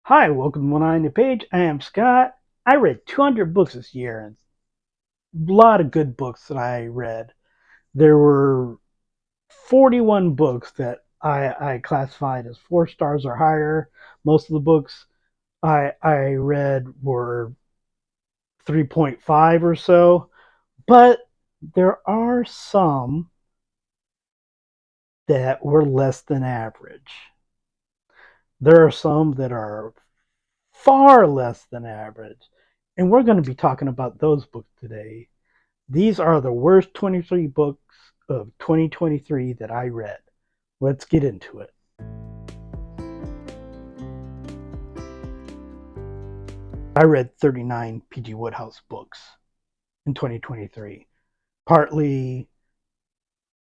Hi, welcome to 190 Page. I am Scott. I read 200 books this year, and a lot of good books that I read. There were 41 books that I classified as 4 stars or higher. Most of the books I read were 3.5 or so, but there are some that were less than average. There are some that are far less than average, and we're going to be talking about those books today. These are the worst 23 books of 2023 that I read. Let's get into it. I read 39 P.G. Wodehouse books in 2023, partly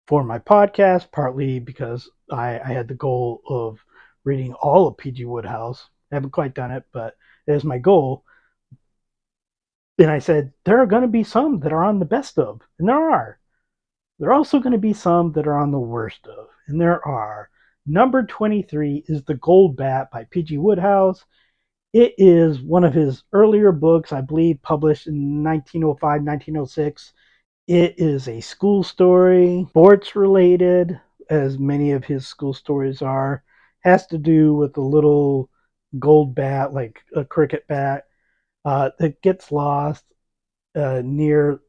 for my podcast, partly because I had the goal of reading all of P.G. Wodehouse. I haven't quite done it, but it is my goal. And I said, there are going to be some that are on the best of, and there are. There are also going to be some that are on the worst of, and there are. Number 23 is The Gold Bat by P.G. Wodehouse. It is one of his earlier books, I believe, published in 1905, 1906. It is a school story, sports related, as many of his school stories are. Has to do with a little gold bat, like a cricket bat, that gets lost near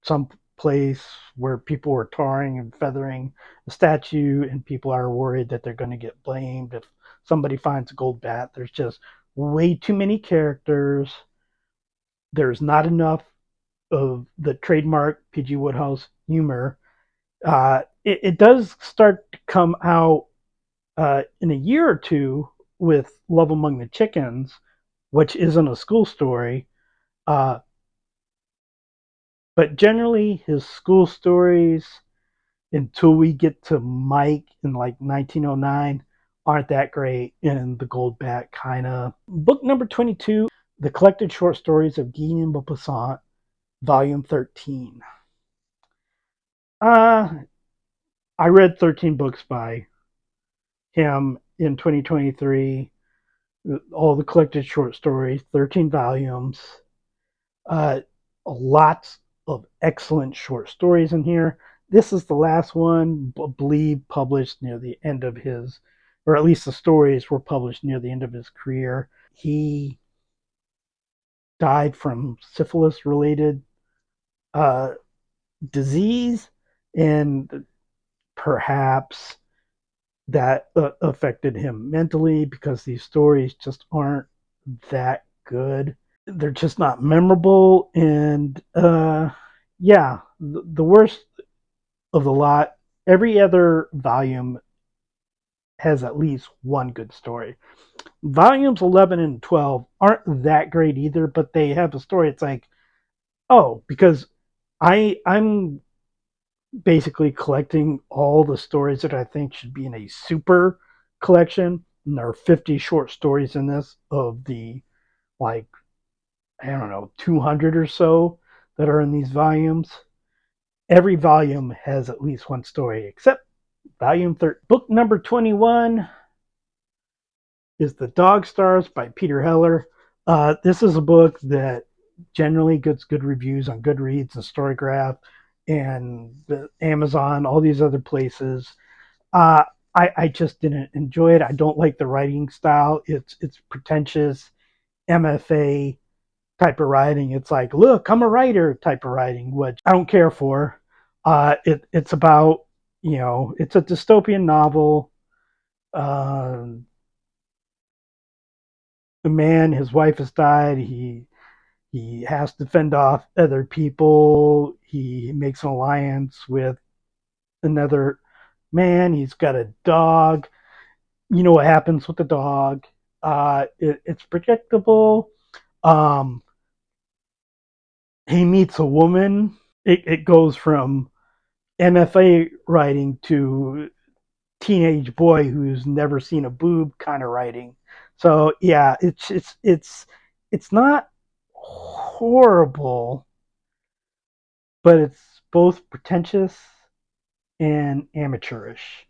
some place where people were tarring and feathering the statue, and people are worried that they're going to get blamed if somebody finds a gold bat. There's just way too many characters. There's not enough of the trademark P.G. Wodehouse humor. It does start to come out in a year or two with Love Among the Chickens, which isn't a school story. Uh, but generally, his school stories, until we get to Mike in like 1909, aren't that great. And The Gold Bat, kind of. Book number 22, The Collected Short Stories of Guy de Maupassant, Volume 13. Uh, I read 13 books by him in 2023, all the collected short stories, 13 volumes. Uh, Lots of excellent short stories in here. This is the last one, I believe, published near the end of his, or at least the stories were published near the end of his career. He died from syphilis related uh, disease, and perhaps that affected him mentally because these stories just aren't that good. They're just not memorable, and yeah, the worst of the lot. Every other volume has at least one good story. Volumes 11 and 12 aren't that great either, but they have a story. It's like, oh, because I'm basically collecting all the stories that I think should be in a super collection. And there are 50 short stories in this of the, like, I don't know, 200 or so that are in these volumes. Every volume has at least one story, except volume 3. Book number 21 is The Dog Stars by Peter Heller. This is a book that generally gets good reviews on Goodreads and Storygraph and Amazon, all these other places. Uh, I just didn't enjoy it. I don't like the writing style. It's pretentious MFA type of writing. It's like, look, I'm a writer type of writing, which I don't care for. It's about, it's a dystopian novel. Um, a man, his wife has died. He has to fend off other people. He makes an alliance with another man. He's got a dog. You know what happens with the dog. It's predictable. Um, he meets a woman. It goes from MFA writing to teenage boy who's never seen a boob kind of writing. So yeah, it's not horrible, but it's both pretentious and amateurish.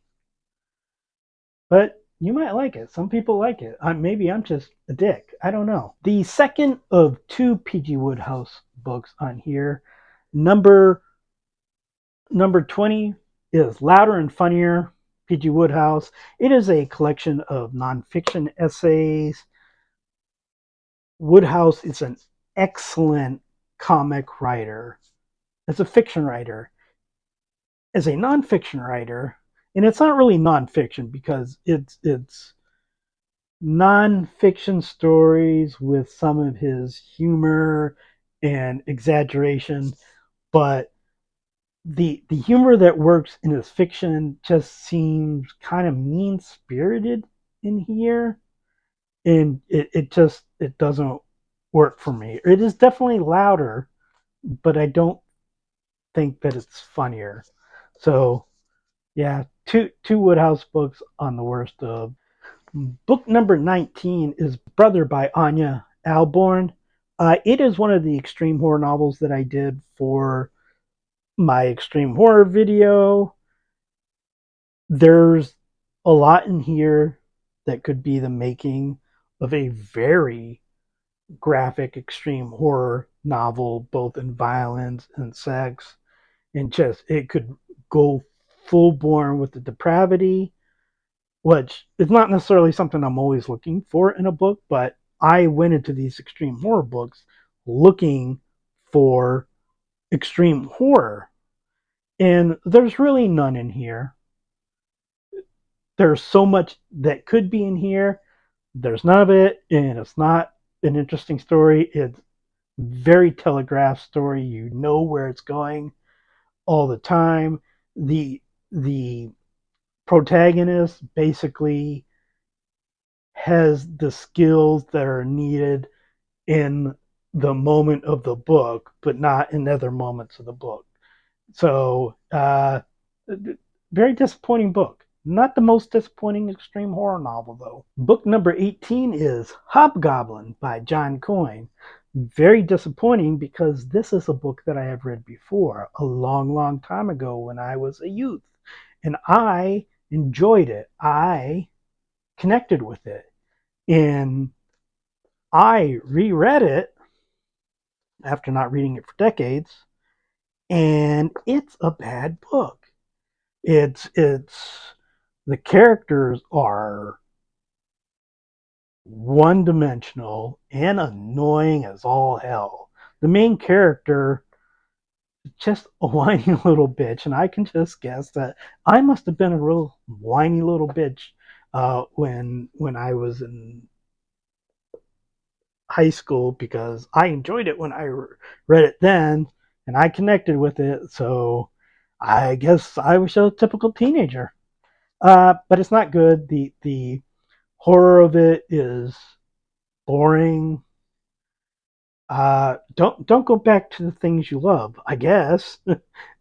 But You might like it. Some people like it. Maybe I'm just a dick. I don't know. The second of two P.G. Wodehouse books on here, number number 20 is Louder and Funnier, P.G. Wodehouse. It is a collection of nonfiction essays. Wodehouse is an excellent comic writer. As a fiction writer, as a nonfiction writer, and it's not really nonfiction because it's nonfiction stories with some of his humor and exaggeration, but the humor that works in his fiction just seems kind of mean spirited in here, and it doesn't work for me. It is definitely louder, but I don't think that it's funnier. So yeah, two Woodhouse books on the worst of. Book number 19 is Brother by Anya Alborn. It is one of the extreme horror novels that I did for my extreme horror video. There's a lot in here that could be the making of a very graphic extreme horror novel, both in violence and sex. And just, it could go full born with the depravity, which is not necessarily something I'm always looking for in a book, but I went into these extreme horror books looking for extreme horror. And there's really none in here. There's so much that could be in here. There's none of it, and it's not an interesting story. It's very telegraphed story. You know where it's going all the time. The protagonist basically has the skills that are needed in the moment of the book, but not in other moments of the book. So, very disappointing book. Not the most disappointing extreme horror novel, though. Book number 18 is Hobgoblin by John Coyne. Very disappointing because this is a book that I have read before a long, long time ago when I was a youth. And I enjoyed it. I connected with it. And I reread it after not reading it for decades, and it's a bad book. It's the characters are one dimensional and annoying as all hell. The main character is just a whiny little bitch, and I can just guess that I must have been a real whiny little bitch when I was in high school because I enjoyed it when I read it then and I connected with it. So I guess I was a typical teenager. But it's not good. The horror of it is boring. Don't go back to the things you love. I guess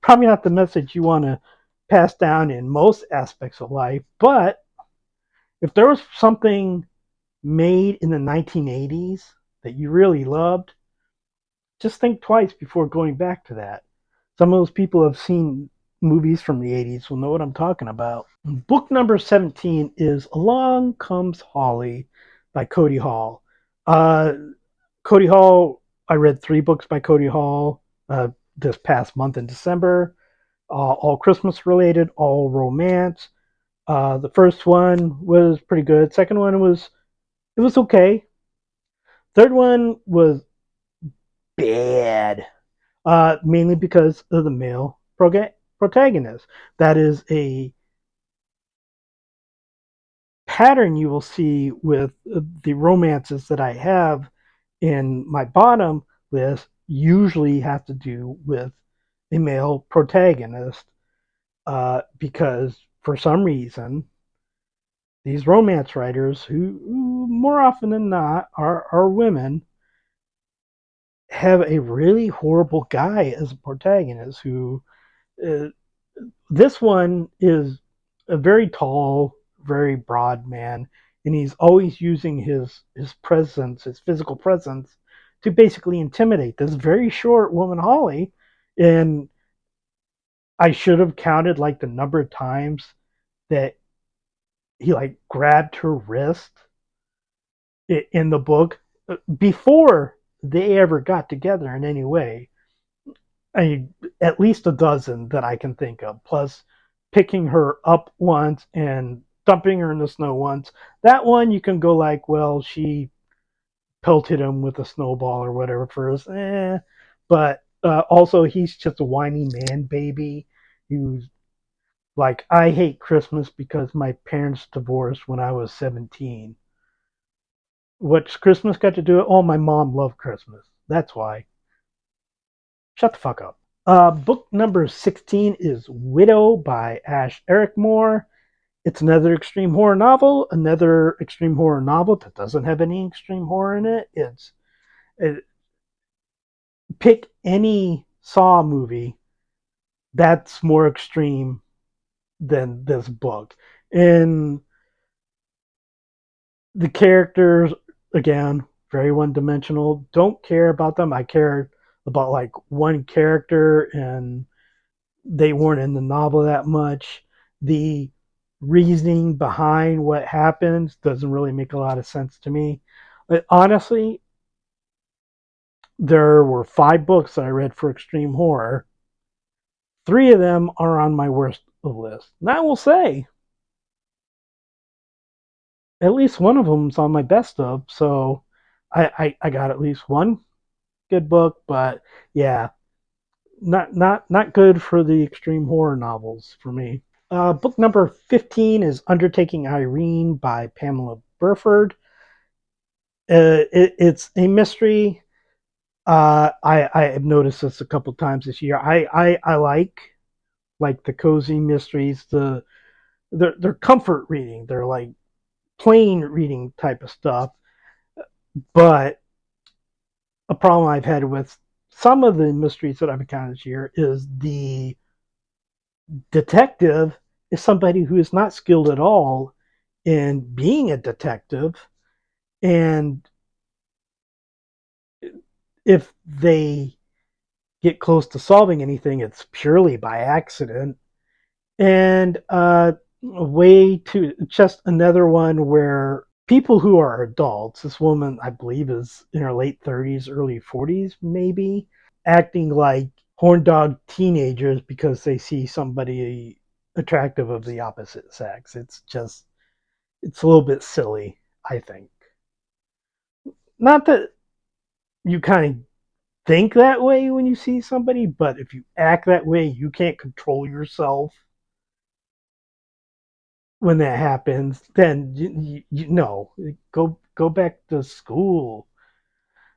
probably not the message you want to pass down in most aspects of life. But if there was something made in the 1980s that you really loved, just think twice before going back to that. Some of those people have seen movies from the 80s will know what I'm talking about. Book number 17 is Along Comes Holly by Cody Hall. Uh, Cody Hall, I read 3 books by Cody Hall this past month in December, all Christmas related, all romance. The first one was pretty good. Second one was okay. Third one was bad. Mainly because of the male protagonist. That is a pattern you will see with the romances that I have in my bottom list, usually have to do with a male protagonist, because for some reason, these romance writers, who more often than not are women, have a really horrible guy as a protagonist who uh, this one is a very tall, very broad man, and he's always using his presence, his physical presence, to basically intimidate this very short woman, Holly. And I should have counted like the number of times that he like grabbed her wrist in the book before they ever got together in any way. I at least a dozen that I can think of, plus picking her up once and dumping her in the snow once. That one you can go like, well, she pelted him with a snowball or whatever first, but also he's just a whiny man baby who's like, I hate Christmas because my parents divorced when I was 17. What's Christmas got to do it? Oh, my mom loved Christmas. That's why. Shut the fuck up. Book number 16 is Widow by Ash Ericmore. It's another extreme horror novel. Another extreme horror novel that doesn't have any extreme horror in it. It pick any Saw movie that's more extreme than this book. And the characters, again, very one dimensional. Don't care about them. I care about like one character, and they weren't in the novel that much. The reasoning behind what happens doesn't really make a lot of sense to me. But honestly, there were 5 books that I read for extreme horror. 3 of them are on my worst list. And I will say, at least one of them's on my best of. So I got at least one good book, but yeah, not good for the extreme horror novels for me. Book number 15 is Undertaking Irene by Pamela Burford. It's a mystery. I have noticed this a couple times this year. I like the cozy mysteries. They're comfort reading. They're like plain reading type of stuff. But a problem I've had with some of the mysteries that I've encountered this year is the detective is somebody who is not skilled at all in being a detective, and if they get close to solving anything, it's purely by accident. And a way to just another one where people who are adults, this woman I believe is in her late 30s, early 40s, maybe, acting like horn dog teenagers because they see somebody attractive of the opposite sex. It's a little bit silly, I think. Not that you kind of think that way when you see somebody, but if you act that way, you can't control yourself when that happens. Then you know, go back to school.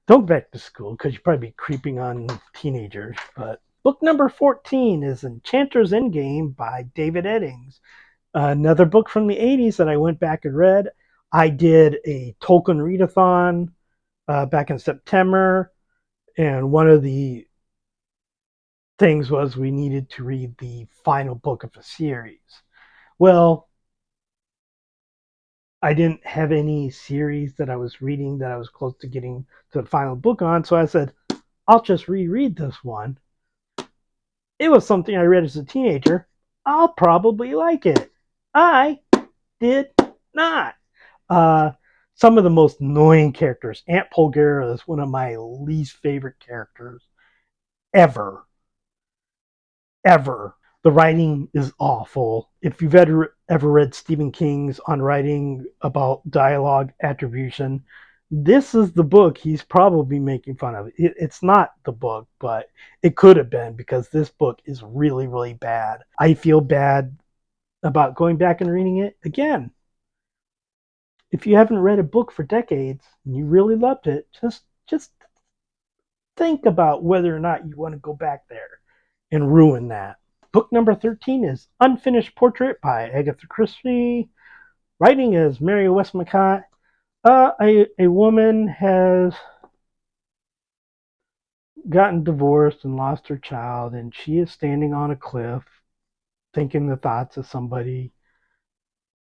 Don't go back to school because you'd probably be creeping on teenagers. But book number 14 is Enchanter's Endgame by David Eddings. Another book from the 80s that I went back and read. I did a Tolkien readathon back in September, and one of the things was we needed to read the final book of a series. Well, I didn't have any series that I was reading that I was close to getting to the final book on, so I said, I'll just reread this one. It was something I read as a teenager. I'll probably like it. I did not. Uh, some of the most annoying characters. Aunt Polgara is one of my least favorite characters ever. Ever. The writing is awful. If you've ever read Stephen King's On Writing about dialogue attribution, this is the book he's probably making fun of. It's not the book, but it could have been because this book is really, really bad. I feel bad about going back and reading it again. If you haven't read a book for decades and you really loved it, just think about whether or not you want to go back there and ruin that. Book number 13 is Unfinished Portrait by Agatha Christie. Writing is Mary Westmacott. A woman has gotten divorced and lost her child, and she is standing on a cliff thinking the thoughts of somebody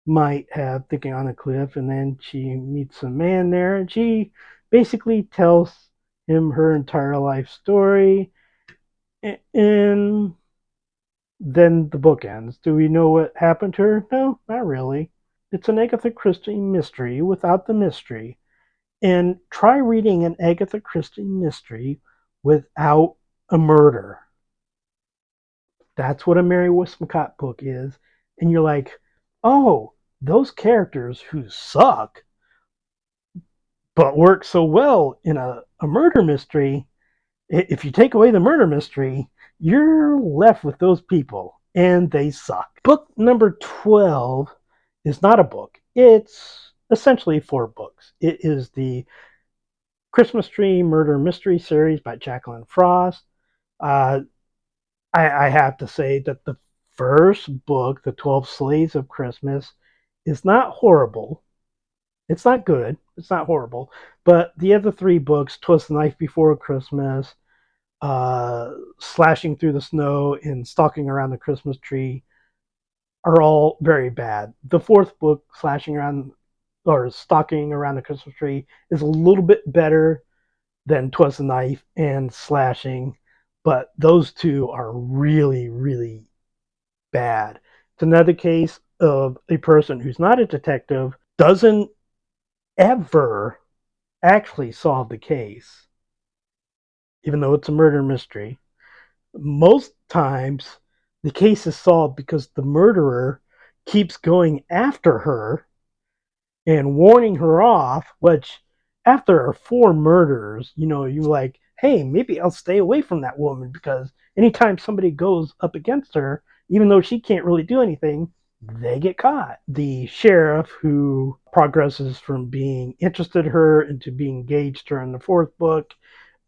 might have thinking on a cliff, and then she meets a man there, and she basically tells him her entire life story, and then the book ends. Do we know what happened to her? No, not really. It's an Agatha Christie mystery without the mystery. And try reading an Agatha Christie mystery without a murder. That's what a Mary Westmacott book is. And you're like, oh, those characters who suck but work so well in a murder mystery, if you take away the murder mystery, you're left with those people and they suck. Book number 12 is not a book. It's essentially 4 books. It is the Christmas Tree Murder Mystery series by Jacqueline Frost. Uh, I have to say that the first book, The 12 Slaves of Christmas, is not horrible. It's not good. It's not horrible. But the other 3 books, Twas the Night Before Christmas, Slashing Through the Snow, and Stalking Around the Christmas Tree, are all very bad. The 4th book, Stalking Around the Christmas Tree, is a little bit better than Twas the Knife and Slashing, but those 2 are really, really bad. It's another case of a person who's not a detective, doesn't ever actually solve the case, even though it's a murder mystery. Most times, the case is solved because the murderer keeps going after her and warning her off, which after 4 murders, you're like, hey, maybe I'll stay away from that woman, because anytime somebody goes up against her, even though she can't really do anything, they get caught. The sheriff, who progresses from being interested in her into being engaged to her in the 4th book,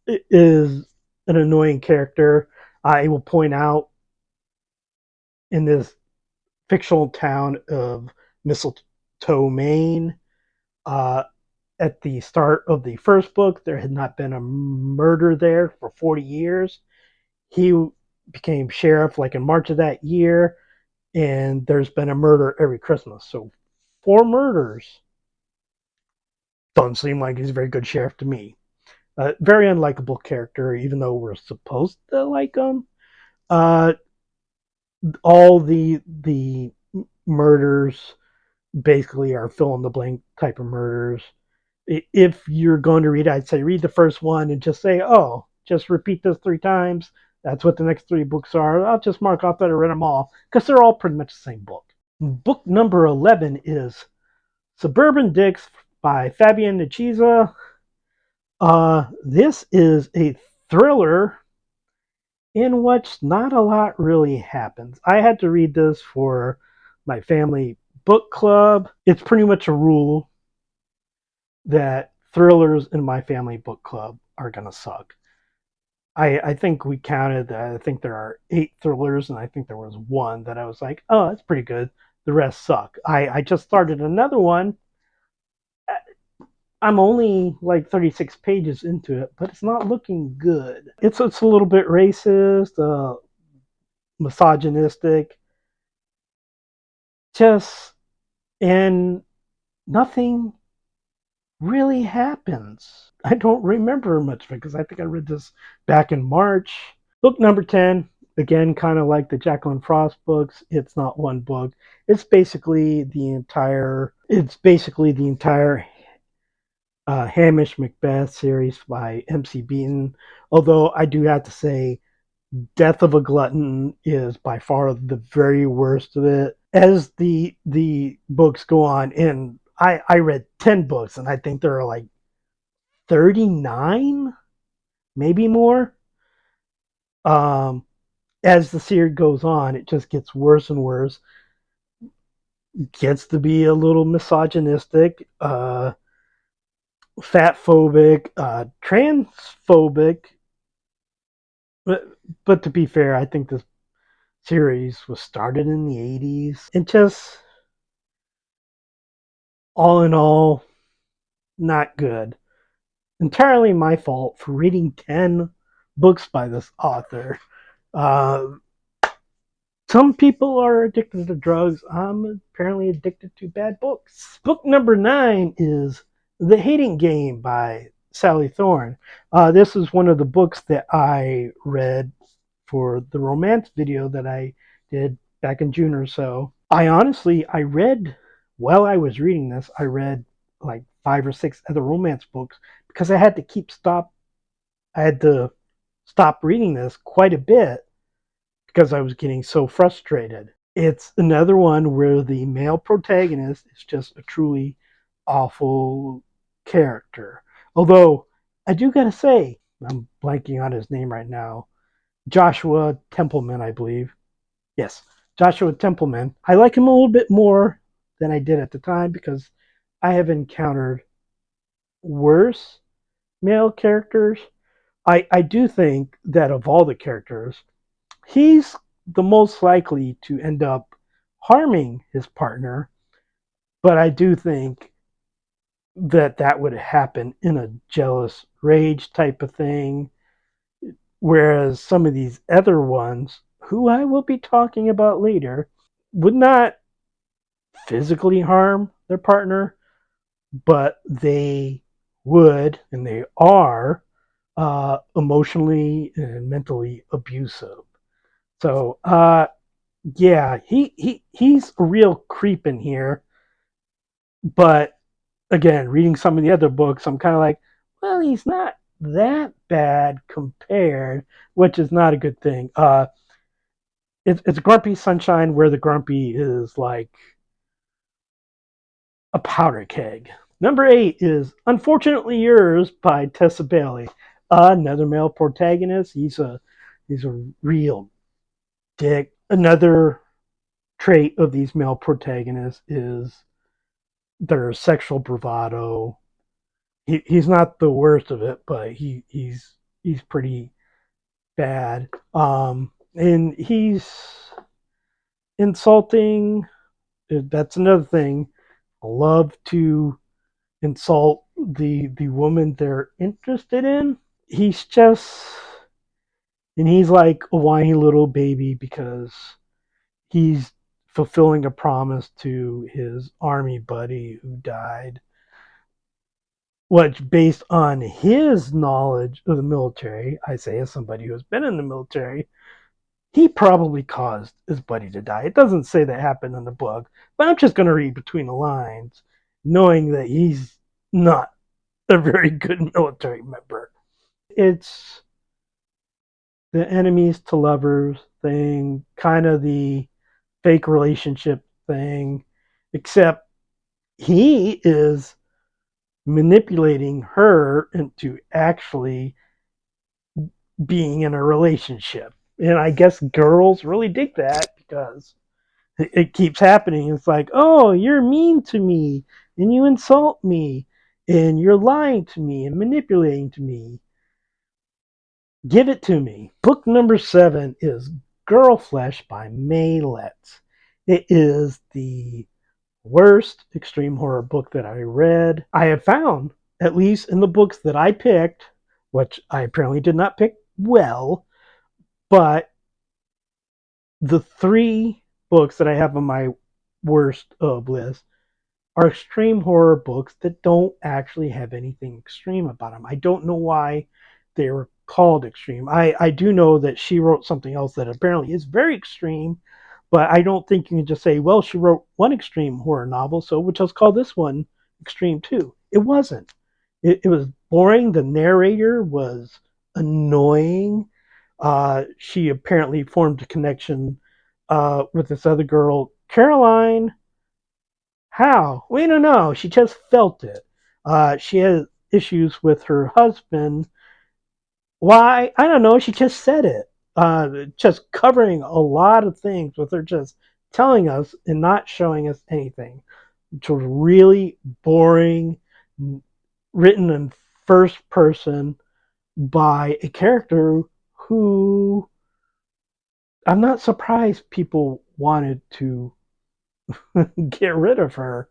is an annoying character. I will point out, in this fictional town of Mistletoe, Maine, uh, at the start of the first book, there had not been a murder there for 40 years. He became sheriff like in March of that year, and there's been a murder every Christmas. So 4 murders doesn't seem like he's a very good sheriff to me. Very unlikable character, even though we're supposed to like him. Uh, all the murders basically are fill in the blank type of murders. If you're going to read, I'd say read the first one and just say, oh, just repeat this 3 times. That's what the next 3 books are. I'll just mark off that I read them all, because they're all pretty much the same book. Book number 11 is Suburban Dicks by Fabian Nicieza. This is a thriller in which not a lot really happens. I had to read this for my family book club. It's pretty much a rule that thrillers in my family book club are going to suck. I think we counted, I think there are 8 thrillers, and I think there was 1 that I was like, oh, that's pretty good. The rest suck. I just started another one. I'm only like 36 pages into it, but it's not looking good. It's a little bit racist, misogynistic, just, and nothing really happens. I don't remember much of it because I think I read this back in March. Book number 10, again, kind of like the Jacqueline Frost books, it's not one book. It's basically the entire Hamish Macbeth series by MC Beaton. Although I do have to say, Death of a Glutton is by far the very worst of it. As the books go on, and I read 10 books, and I think there are like 39, maybe more. As the series goes on, it just gets worse and worse. Gets to be a little misogynistic, fatphobic, transphobic. But to be fair, I think this series was started in the 80s. And just, all in all, not good. Entirely my fault for reading 10 books by this author. Uh, some people are addicted to drugs. I'm apparently addicted to bad books. Book number 9 is The Hating Game by Sally Thorne. This is one of the books that I read for the romance video that I did back in June or so. I read while I was reading this, I read like 5 or 6 other romance books because I had to stop reading this quite a bit because I was getting so frustrated. It's another one where the male protagonist is just a truly awful character. Although I do gotta say, I'm blanking on his name right now. Joshua Templeman, I believe. Yes, Joshua Templeman. I like him a little bit more than I did at the time because I have encountered worse male characters. I do think that of all the characters, he's the most likely to end up harming his partner, but I do think that that would happen in a jealous rage type of thing. Whereas some of these other ones, who I will be talking about later, would not physically harm their partner, but they would, and they are, emotionally and mentally abusive. So, yeah, he's a real creep in here. But again, reading some of the other books, I'm kind of like, well, he's not that bad compared, which is not a good thing. It's Grumpy Sunshine where the Grumpy is like a powder keg. Number 8 is Unfortunately Yours by Tessa Bailey. Another male protagonist. He's a real dick. Another trait of these male protagonists is their sexual bravado. He's not the worst of it, but he's pretty bad. And he's insulting. That's another thing. I love to insult the woman they're interested in. He's just, and he's like a whiny little baby because he's fulfilling a promise to his army buddy who died, which based on his knowledge of the military, I say as somebody who has been in the military, he probably caused his buddy to die. It doesn't say that happened in the book, but I'm just going to read between the lines, knowing that he's not a very good military member. It's the enemies to lovers thing, kind of the fake relationship thing, except he is manipulating her into actually being in a relationship. And I guess girls really dig that because it keeps happening. It's like, oh, you're mean to me and you insult me and you're lying to me and manipulating to me. Give it to me. Book number 7 is Girl Flesh by May Letts. It is the worst extreme horror book that I read. I have found, at least in the books that I picked, which I apparently did not pick well, but the 3 books that I have on my worst of list are extreme horror books that don't actually have anything extreme about them. I don't know why they were called extreme. I do know that she wrote something else that apparently is very extreme, but I don't think you can just say, well, she wrote one extreme horror novel, so we'll just call this one extreme too. It wasn't. It was boring. The narrator was annoying. She apparently formed a connection with this other girl, Caroline. How? We don't know. She just felt it. She had issues with her husband. Why? I don't know. She just said it. Just covering a lot of things with her just telling us and not showing us anything. Which was really boring, written in first person by a character who I'm not surprised people wanted to get rid of her.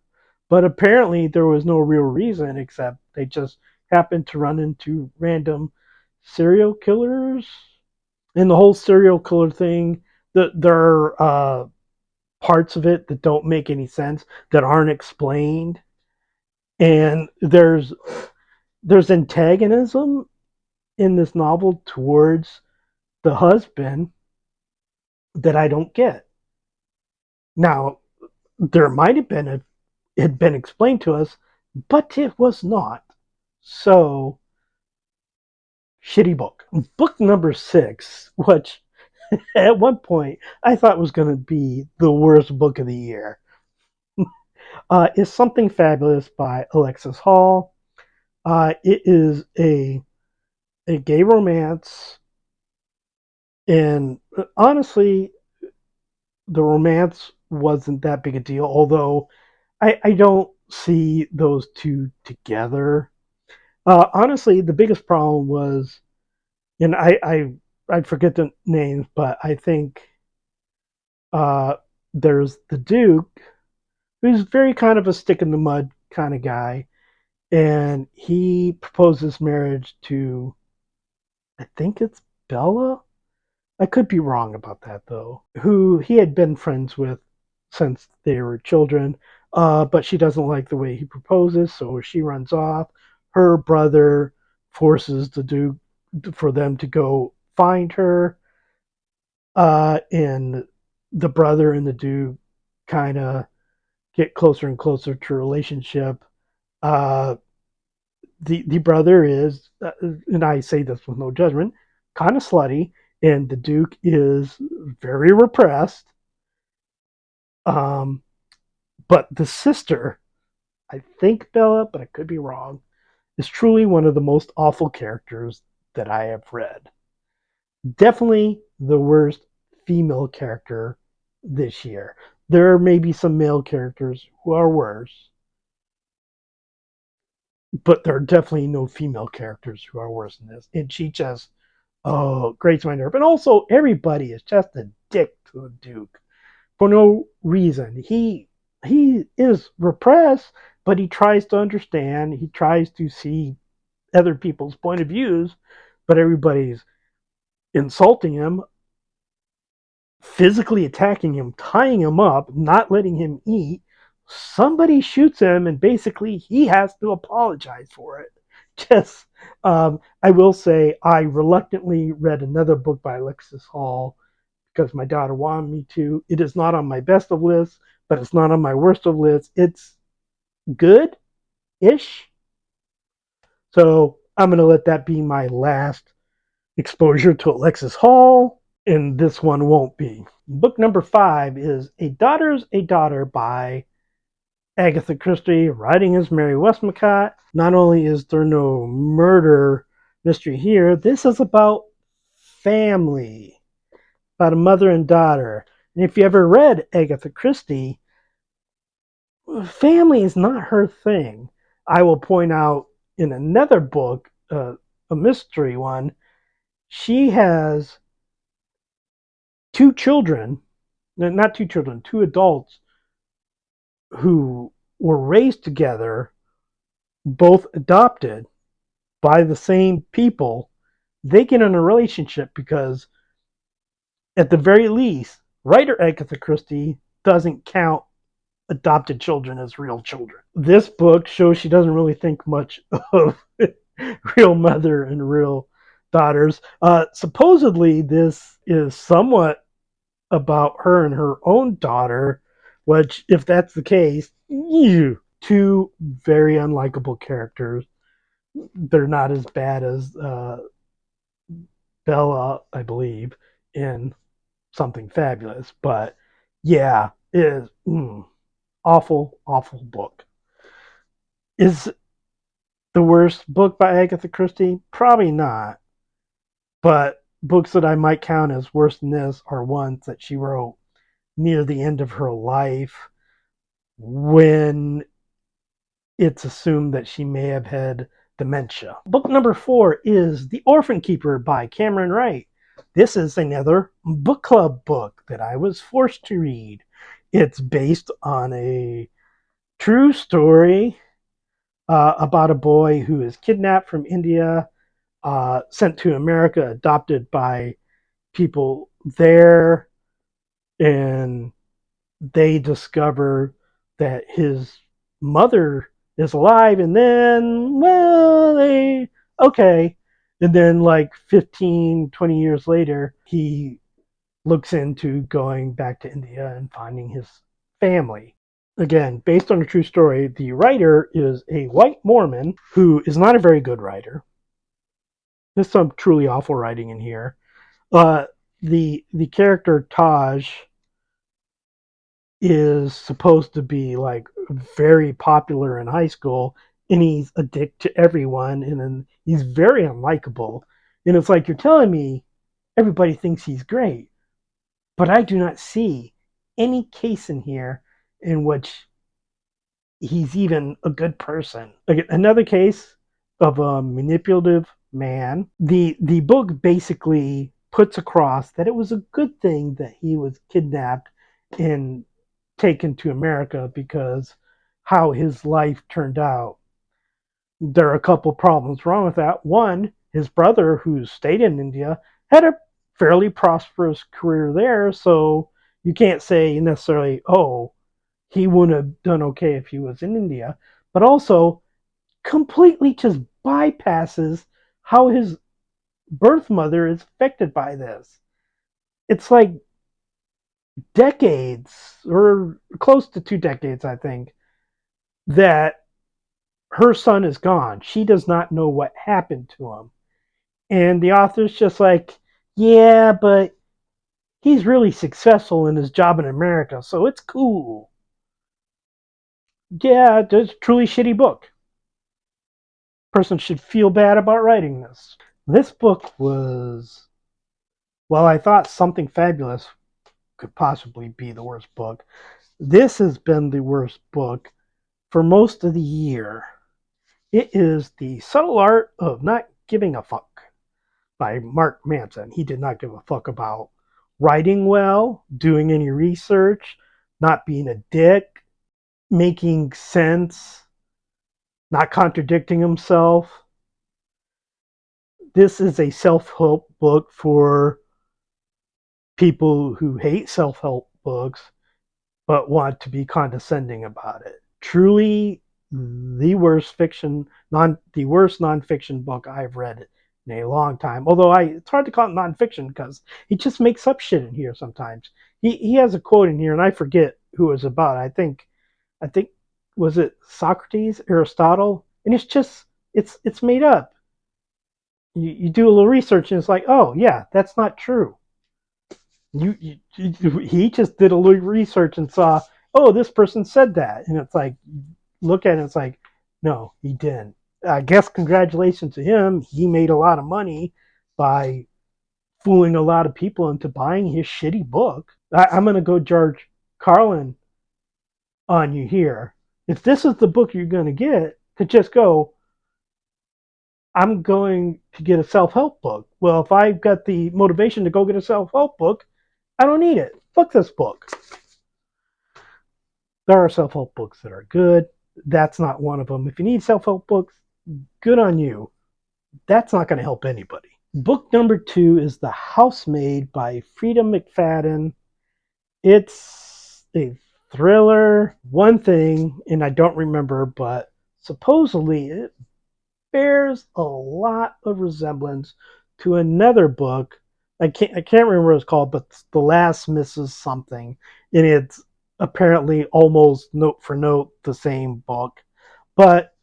But apparently there was no real reason except they just happened to run into random serial killers. And the whole serial killer thing, there are parts of it that don't make any sense, that aren't explained. And there's antagonism in this novel towards the husband that I don't get. Now, there might have been had been explained to us, but it was not. So, shitty book. Book number 6, which at one point I thought was going to be the worst book of the year, is Something Fabulous by Alexis Hall. It is a gay romance, and honestly, the romance wasn't that big a deal, although I don't see those two together. Honestly, the biggest problem was, and I forget the names, but I think uh, there's the Duke, who's very kind of a stick in the mud kind of guy, and he proposes marriage to, I think it's Bella. I could be wrong about that though. Who he had been friends with since they were children, but she doesn't like the way he proposes, so she runs off. Her brother forces the Duke for them to go find her, and the brother and the Duke kind of get closer and closer to a relationship. Uh, the brother is, and I say this with no judgment, kind of slutty, and the Duke is very repressed. Um, but the sister, I think Bella, but I could be wrong, is truly one of the most awful characters that I have read. Definitely the worst female character this year. There may be some male characters who are worse, but there are definitely no female characters who are worse than this. And she just, oh, grates my nerve. And also, everybody is just a dick to the Duke for no reason. He is repressed, but he tries to understand. He tries to see other people's point of views, but everybody's insulting him, physically attacking him, tying him up, not letting him eat. Somebody shoots him, and basically he has to apologize for it. Just, I will say, I reluctantly read another book by Alexis Hall because my daughter wanted me to. It is not on my best of lists, but it's not on my worst of lists. It's good ish. So I'm going to let that be my last exposure to Alexis Hall, and this one won't be. Book number 5 is A Daughter's a Daughter by Agatha Christie, writing as Mary Westmacott. Not only is there no murder mystery here, this is about family, about a mother and daughter. And if you ever read Agatha Christie, family is not her thing. I will point out in another book, a mystery one, she has two children, not two children, two adults who were raised together, both adopted by the same people. They get in a relationship because, at the very least, writer Agatha Christie doesn't count adopted children as real children. This book shows she doesn't really think much of real mother and real daughters. Supposedly, this is somewhat about her and her own daughter, which, if that's the case, two very unlikable characters. They're not as bad as Bella, I believe, in Something Fabulous, but yeah, it is awful, awful book. Is the worst book by Agatha Christie? Probably not. But books that I might count as worse than this are ones that she wrote near the end of her life, when it's assumed that she may have had dementia. Book number 4 is The Orphan Keeper by Cameron Wright. This is another book club book that I was forced to read. It's based on a true story about a boy who is kidnapped from India, sent to America, adopted by people there, and they discover that his mother is alive, and then, well, okay. And then, like 15, 20 years later, he looks into going back to India and finding his family. Again, based on a true story, the writer is a white Mormon who is not a very good writer. There's some truly awful writing in here. Uh, the character Taj is supposed to be like very popular in high school, and he's a dick to everyone, and then he's very unlikable. And it's like, you're telling me everybody thinks he's great, but I do not see any case in here in which he's even a good person. Like, another case of a manipulative man. The book basically puts across that it was a good thing that he was kidnapped and taken to America, because how his life turned out. There are a couple problems wrong with that. One, his brother, who stayed in India, had a fairly prosperous career there, so you can't say necessarily, oh, he wouldn't have done okay if he was in India. But also, completely just bypasses how his birth mother is affected by this. It's like decades, or close to 2 decades, I think, that her son is gone. She does not know what happened to him. And the author's just like, yeah, but he's really successful in his job in America, so it's cool. Yeah, it's a truly shitty book. Person should feel bad about writing this. This book was, well, I thought Something Fabulous could possibly be the worst book. This has been the worst book for most of the year. It is The Subtle Art of Not Giving a Fuck by Mark Manson. He did not give a fuck about writing well, doing any research, not being a dick, making sense, not contradicting himself. This is a self-help book for people who hate self-help books but want to be condescending about it. Truly the worst the worst nonfiction book I've read in a long time. Although it's hard to call it nonfiction because he just makes up shit in here sometimes. He has a quote in here, and I forget who it was about. I think was it Socrates, Aristotle, and it's made up. You do a little research, and it's like, oh yeah, that's not true. He just did a little research and saw, oh, this person said that, and it's like, look at it, it's like, no, he didn't. I guess congratulations to him. He made a lot of money by fooling a lot of people into buying his shitty book. I'm gonna go George Carlin on you here. If this is the book you're gonna get, to just go, I'm going to get a self-help book. Well, if I've got the motivation to go get a self-help book, I don't need it. Fuck this book. There are self-help books that are good. That's not one of them. If you need self-help books, good on you. That's not going to help anybody. Book number 2 is The Housemaid by Frida McFadden. It's a thriller. One thing, and I don't remember, but supposedly it bears a lot of resemblance to another book. I can't remember what it's called, but The Last Mrs. Something, and it's apparently almost note for note the same book. But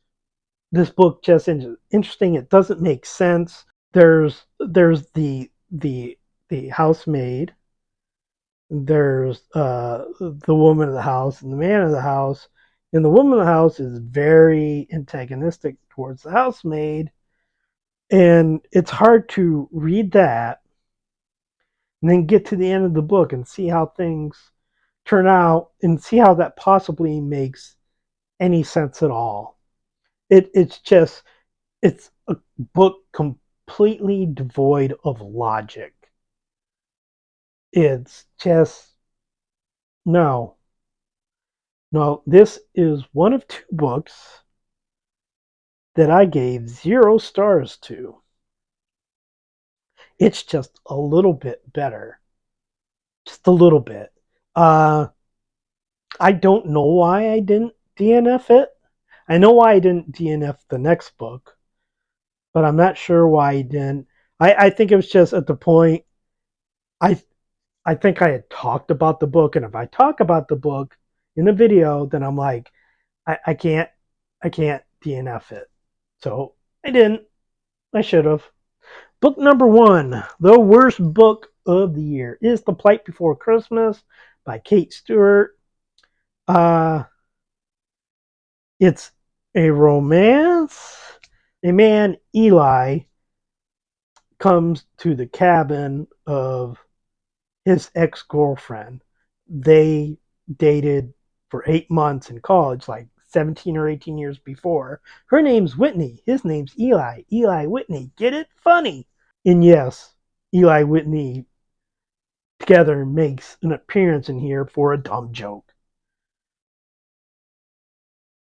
this book just interesting. It doesn't make sense. There's the housemaid. There's the woman of the house and the man of the house. And the woman of the house is very antagonistic towards the housemaid. And it's hard to read that and then get to the end of the book and see how things turn out and see how that possibly makes any sense at all. It's a book completely devoid of logic. It's just, no. No, this is one of 2 books that I gave 0 stars to. It's just a little bit better. Just a little bit. Uh, I don't know why I didn't DNF it. I know why I didn't DNF the next book, but I'm not sure why I didn't. I think it was just at the point I I think I had talked about the book, and if I talk about the book in a video, then I'm like, I can't DNF it. So I didn't. I should have. Book number one, the worst book of the year, is The Plight Before Christmas by Kate Stewart. Uh, it's a romance. A man, Eli, comes to the cabin of his ex-girlfriend. They dated for 8 months in college, like 17 or 18 years before. Her name's Whitney. His name's Eli. Eli Whitney. Get it? Funny. And yes, Eli Whitney together makes an appearance in here for a dumb joke.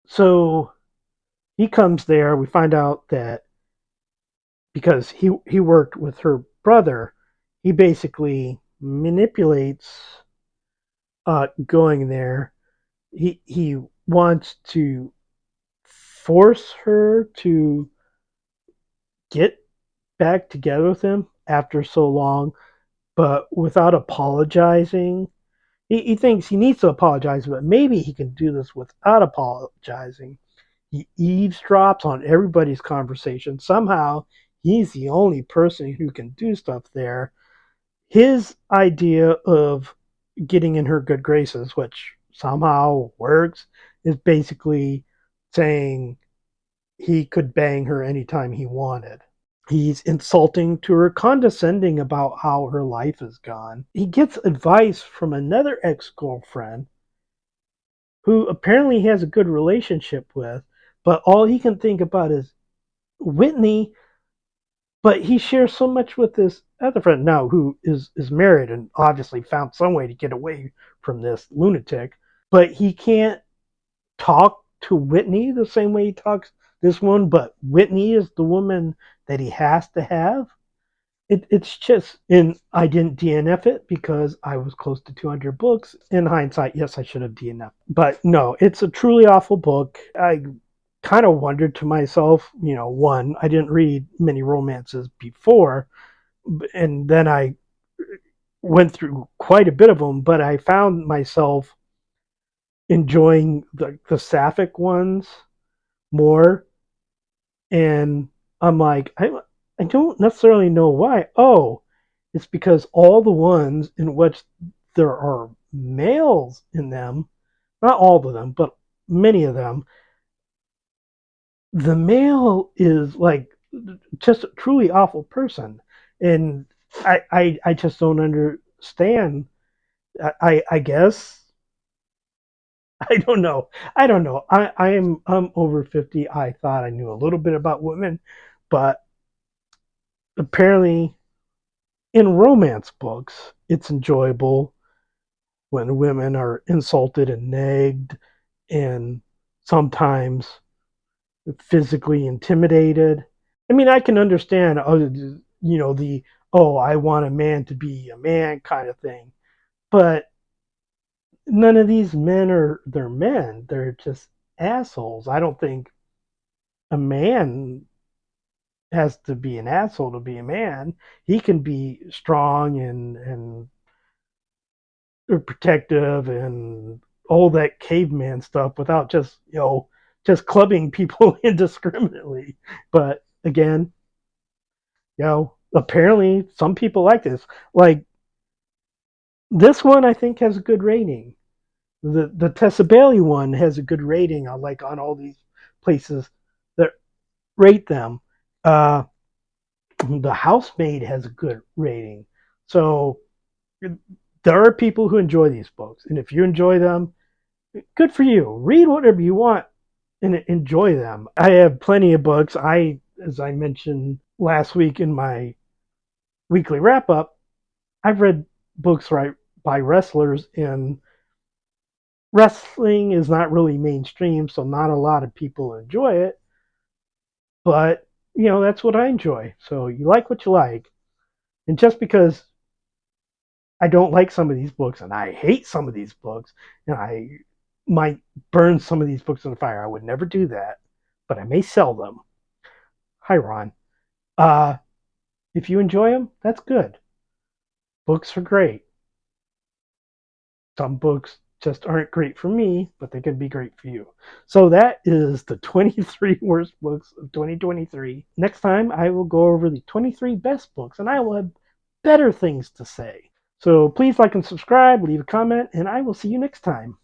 So he comes there. We find out that because he worked with her brother, he basically manipulates going there. He wants to force her to get back together with him after so long, but without apologizing. He thinks he needs to apologize, but maybe he can do this without apologizing. He eavesdrops on everybody's conversation. Somehow, he's the only person who can do stuff there. His idea of getting in her good graces, which somehow works, is basically saying he could bang her anytime he wanted. He's insulting to her, condescending about how her life is gone. He gets advice from another ex girlfriend who apparently he has a good relationship with, but all he can think about is Whitney. But he shares so much with this other friend now who is married and obviously found some way to get away from this lunatic. But he can't talk to Whitney the same way he talks this one, but Whitney is the woman that he has to have. It's just, and I didn't DNF it because I was close to 200 books. In hindsight, yes, I should have DNF. But no, it's a truly awful book. I kind of wondered to myself, one, I didn't read many romances before, and then I went through quite a bit of them, but I found myself enjoying the sapphic ones more. And I'm like, I don't necessarily know why. Oh, it's because all the ones in which there are males in them, not all of them, but many of them, the male is like just a truly awful person. And I just don't understand. I guess I don't know. I don't know. I'm over 50. I thought I knew a little bit about women, but apparently in romance books, it's enjoyable when women are insulted and nagged and sometimes physically intimidated. I mean, I can understand, I want a man to be a man kind of thing, but none of these men they're men. They're just assholes. I don't think a man has to be an asshole to be a man. He can be strong and protective and all that caveman stuff without just clubbing people indiscriminately. But again, apparently some people like this. Like this one, I think has a good rating. The Tessa Bailey one has a good rating on all these places that rate them. The Housemaid has a good rating. So there are people who enjoy these books, and if you enjoy them, good for you. Read whatever you want and enjoy them. I have plenty of books. As I mentioned last week in my weekly wrap up, I've read books by wrestlers, and wrestling is not really mainstream, so not a lot of people enjoy it. But that's what I enjoy. So you like what you like, and just because I don't like some of these books and I hate some of these books, and I might burn some of these books in the fire. I would never do that, but I may sell them. Hi, Ron. Uh, if you enjoy them, that's good. Books are great. Some books just aren't great for me, but they could be great for you. So that is the 23 worst books of 2023. Next time, I will go over the 23 best books, and I will have better things to say. So please like and subscribe, leave a comment, and I will see you next time.